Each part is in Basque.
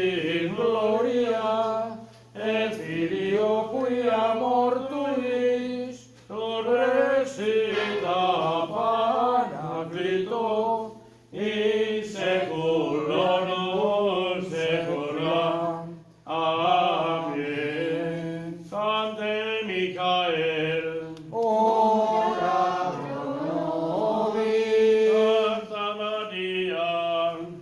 in gloria, et Filio quia mortuis, resuscita Paraclito, in saeculorum saecula. Amen. Sancte Michael, ora pro nobis. Santa Maria,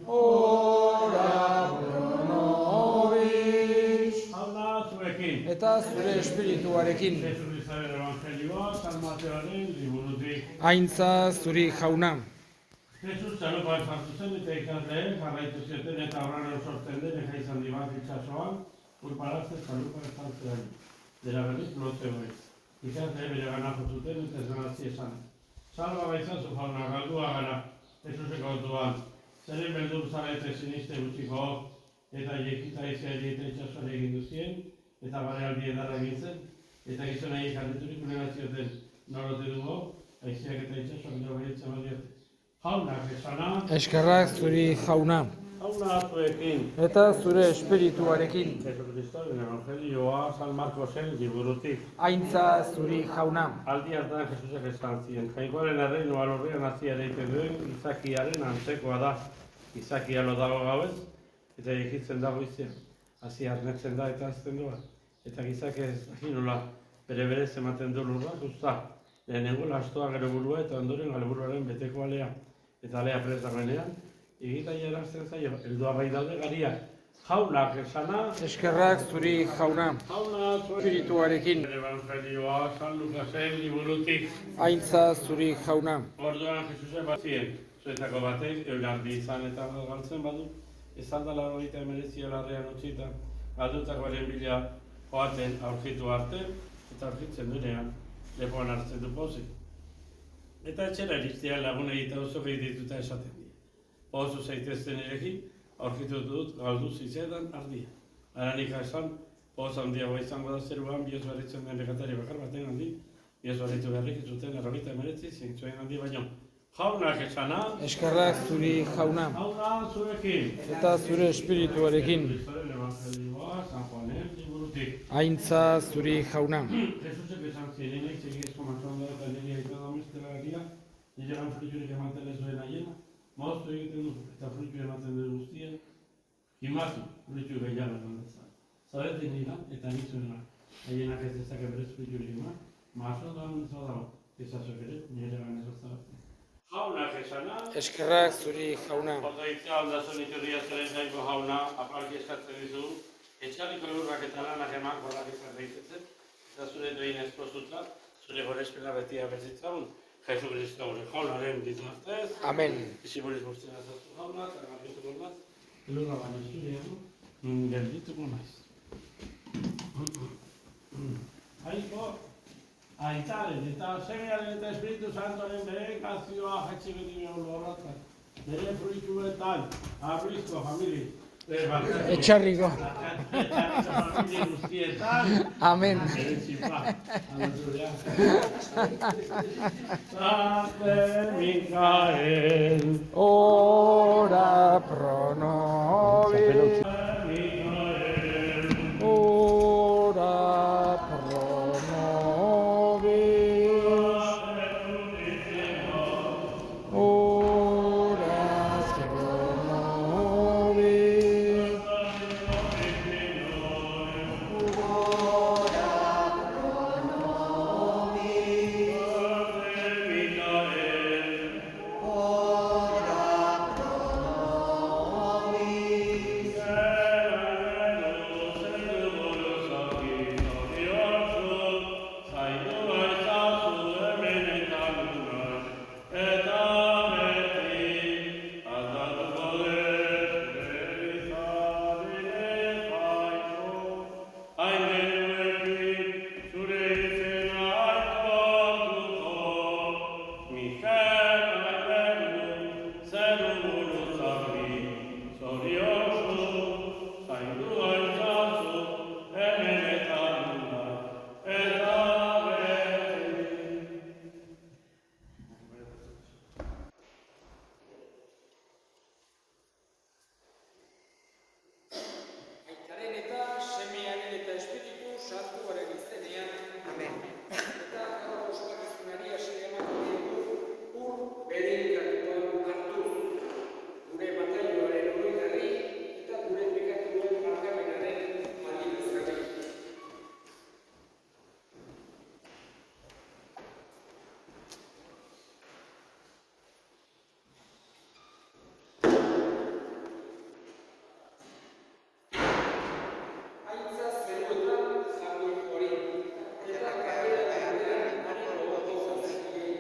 ora pro nobis. Hauna zuekin. Eta zure espirituarekin. Jesus Kristaren Evangelioa, San Mateoren liburutik. Aintza zuri jauna. Jesus txalupan sartu zen eta ikasleen jarraitu zioten eta aurraren sortzen den eja izan dibat itxasoan, urparazte txalupan sartzean. Dela berriz lote hori. Ikasleen bere gana zuten eta ez ganatzi esan. Salba baitzazu jauna, galdua gara, Jesuseko duan. Zeren beldur zarete siniste gutxiko eta iekita iziari eta itxasoan egin duzien, eta bare aldi edarra egin zen, eta gizonai jarriturik unegazioten norote dugu, aiziak eta itxasoak jo behitzen badiote. Jaunak esana, Eskerrak zuri jauna. jauna zuekin. Eta zure espirituarekin. Jesus Kristoren Evangelioa, San Marcosen liburutik. Aintza zuri jauna. Aldi hartan Jesusek esan zien, jainkoaren erreinu alorrean hazi ereiten duen izakiaren antzekoa da. Izakia lo dago gauez, eta egitzen dago izan. Hazi arnetzen da eta azten doa. Eta gizak ez dakit nola bere ematen du lurra, guzta. Lehenengo lastoa gero burua eta ondoren galburuaren beteko alea. Eta alea prest dagoenean, egitai erazten zaio, heldua bai daude garia. Jaunak esana, Eskerrak zuri jauna. jauna zuen. Espirituarekin. Evangelioa, San Lukasen liburutik. Aintza zuri jauna. Orduan Jesusen bazien, zuetako batek, eulardi izan eta galtzen badu, ezan da 89 larrean utzita, galdutakoaren bila joaten aurkitu arte, eta aurkitzen duenean, lepoan hartzen du pozik. Eta etxera iristea lagun egita oso dituta esaten dira. Pozu zaitezten erekin, aurkitu dut galdu zizetan ardia. Aranik esan, poz handiagoa izango da zeruan, bioz barritzen den begatari bakar baten handi, bioz barritu beharrik zuten 89 zintzuen handi baino. Jaunak esana, Eskerrak zuri jauna. jauna zuekin. Eta zure espirituarekin. Kristoren Evangelioa, San Juanen liburutik. Aintza zuri jauna. Jesusek esan zirenek, segizko matxonda eta nire aitan amestela garia, nire gan friturik ematen ez duen aiena, moztu egiten du, eta fritu ematen duen guztien, kimatu, fritu gehiago eman. Zaretin nira, eta nitzuena, aienak ez dezake berez friturik eman, maso doan ez dago, ezazok ere, nire gan ez ozatzen. Jaunak esana, Eskerrak zuri jauna. ondo itzea ondazon iturria zeren zaiko jauna, apalki eskatzen dizu, etxaliko lurrak eta lanak eman gorrak ezak daitezen, eta zure doin esposutra, zure gorespena betia bezitzagun, Jesu Kristo gure jaunaren ditzaztez, Amen. iziburiz guztien azazu jauna, eta garbituko naz, lurra baino zurean, geldituko naiz. Aiko, aitaren eta semearen eta Espiritu Santoren bere kazioa jaitxe beti behar lorratzen. Bere fruituetan, abrizko famili, Etxarriko. Etxarriko famili guztietan, Amen. bere txipa, adozurean. Sante Mikael, Ora pro nobis. Ora pro nobis. Ora pro nobis. eta Semearen eta Espiritu Santuaren izenean. Amen. Eta gaur ospakizunari hasiera emango diogu bere inkatuan hartuz. Gure batailoaren oroigarri eta gure pekatuen barkamenaren adierazgarri. Aitza zeruetan jardun hori, eta karrera beharrean haren gogoz azekien.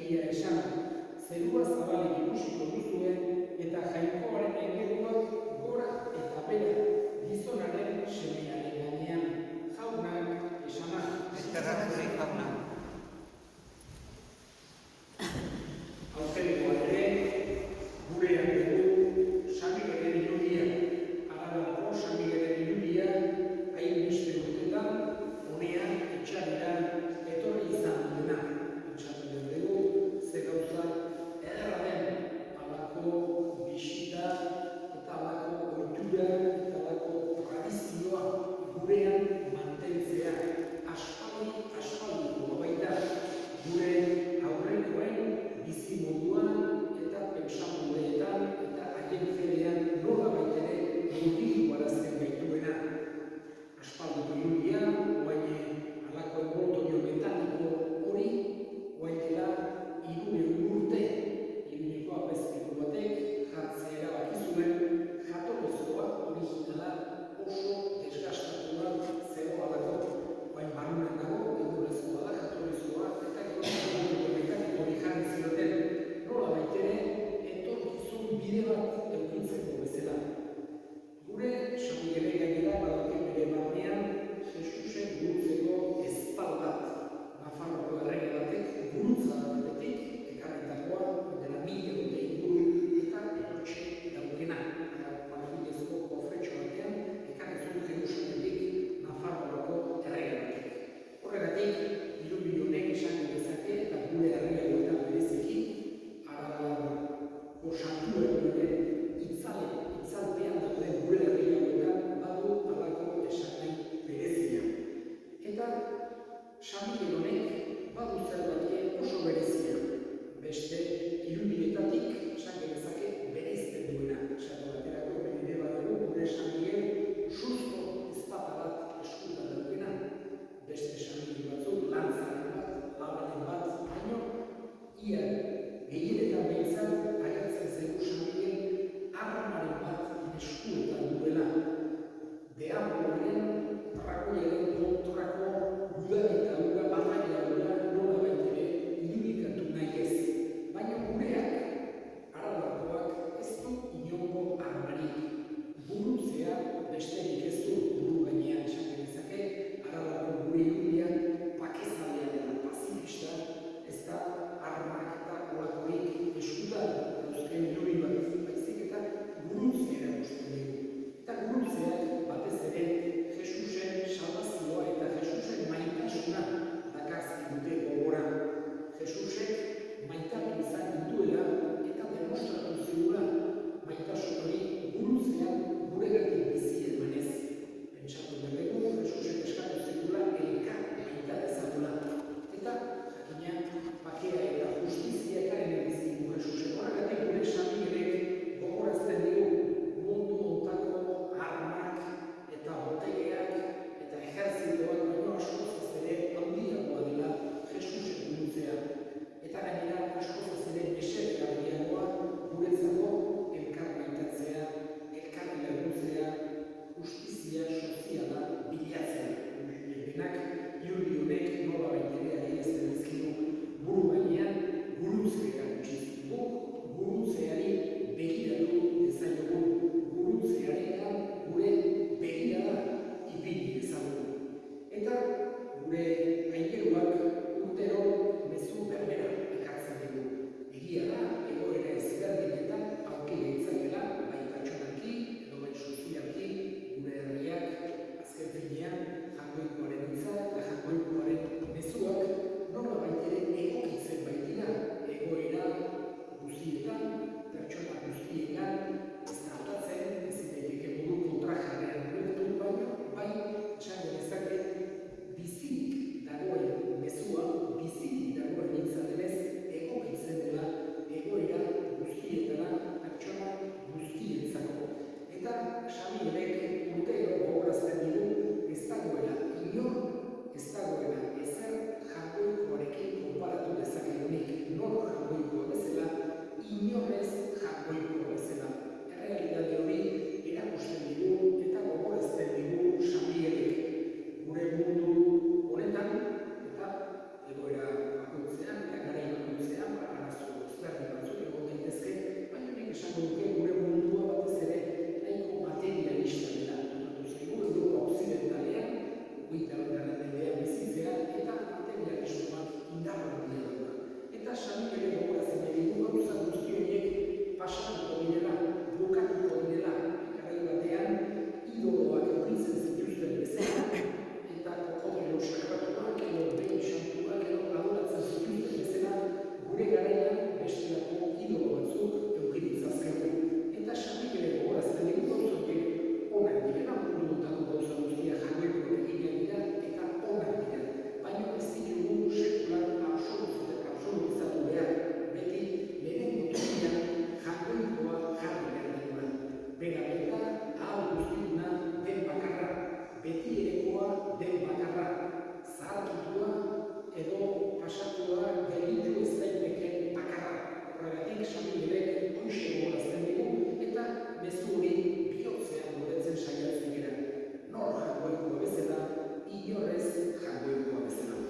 egia esan, zerua zabalik ikusiko duzue, eta Jainkoaren engeluak gora eta bera gizonaren semearen gainean. Jaunak esana. Eskerrak zuri jauna. Aurtengoa ere, gurean dugu San Migelen irudia. Arabako San Migelen irudia, hainbeste urtetan, honean etxarera etorri izan duena. Pentsatu behar dugu, ze gauza ederra den halako bisita eta halako ohitura eta halako tradizioa gurean mantentzea. Aspaldiko baita gure aurrekoen bizimoduan eta pentsamundeetan eta haien fedean nola baitere murgildu arazten gaituena. Aspaldiko irudia, oain halako enboltorio metaliko hori, oain dela 300 urte, Iruñeko apezpiku batek jartzea erabaki zuen jatorrizkoa originala oso desgastatua zegoelako. Oain barruan dago, egurrezkoa da, jatorrizkoa, eta gero mekaniko hori jarri zioten nola baitere etorkizun bide bat edukitzeko bezala. Gure San Migele gainera badauke bere barnean Jesusen gurutzeko ezpal bat. Nafarroko errege batek gurutza batetik ekarritakoa dela 1000 urte inguru eta erotxe daukena. Marfilezko kofretxo batean ekarri zuen Jerusalemdik Nafarroako errege batek. Horregatik, irubi honek esan dezake eta gure herrialdeetan bereziki Arabako santuarioaren itzalpean dauden gure herrialdeetan badu halako esanahi berezia. Eta San Migel honek badu zerbait oso berezia. Beste irudietatik esan genezake bereizten duena. Esate baterako ere badugu gure San Migel suzko ezpata bat eskutan daukena. Beste San Migel batzuk lantzaren bat, labaren bat, baino ia gehienetan behintzat agertzen zaigu San Migel armaren bat eskuetan duela. Deabloaren, tragoiaren kontrako gudaketa hura bataila hura nola baitere irudikatu nahi ez. Baina gureak, Arabarkoak ez du inongo armarik. Burutzea besterik ez du buru gainean esan genezake. Arabarko gure irudiak pakezalea dela pazifista, ez da armak eta olakorik eskutan dauzken irudi bat, baizik eta gurutzea erakusten dugu. Eta gurutzeak batez ere Jesusen salvazioa eta Jesusen maitasuna dakarzki dute gogora. Jesusek maitatu izan dituela eta demostratu zigula maitasun hori gurutzean guregatik bizi emanez. Pentsatu behar dugu Jesusek eskatu zigula elkar maita dezagula. Eta jakina bakea eta justizia ekarren egizkigu Jesusek. Horregatik gure San Migelek gogorazten digu mundu ontako armak eta botegeak eta ejerzitoak baino askoz ez ere handiagoa dela Jesusen gurutzea. Eta gainera askoz esango nuke gure mundua batez ere nahiko materialista dela. Zaigu Europa Occidentalean, hogeita bat mendean bizitzea, eta materialismoak indar handia dauka. Eta San Miguel gogoratzen digu gauza guzti horiek pasatuko direla, bukatuko direla, garai batean idoloak eukitzen zituzten bezala, eta kokodrilo sakratuak edo behi santuak edo adoratzen zituzten bezala, gure garaian bestelako idolo batzuk euki ditzazkegu. Eta San Miguel gogoratzen digu gauza horiek onak direla, mundutako gauza guztia jagoikoak eginak dira eta onak dira. Baina ez ditugu sekular absolutizatu behar, beti lehenengo tokian jagoikoa jarri behar dugula. Bera eta ahal guztiuna den bakarra, beti erekoa den bakarra, zaharkitua edo pasatua gelditu ez daiteken bakarra. Horregatik San Miguelek hoxe gogorazten digu eta mezu hori bihotzean goretzen saiatzen dira. Nor jagoikoa bezala, inorrez jagoikoa bezala.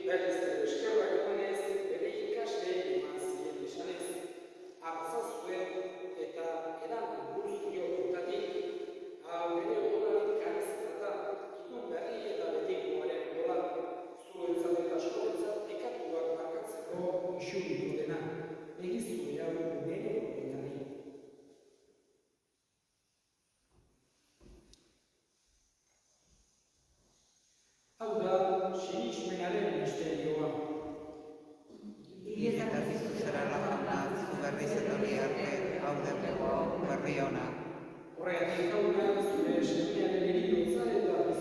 berriz eskerrak emanez, bere ikasle eman zien esanez, hartzazue eta eran guztio kontatik, hau bere odolaren karezeta itun berri eta betikoaren odola, zuentzat eta askorentzat ekatuak markatzeko isuriko dena, egizu jau bere odolari. Hau da, sinismenaren misterioa. Eta bizu zera jauna, zu berriz etorri arte, hau depego berri ona. Horregatik jauna, zure semiaren eriotza eta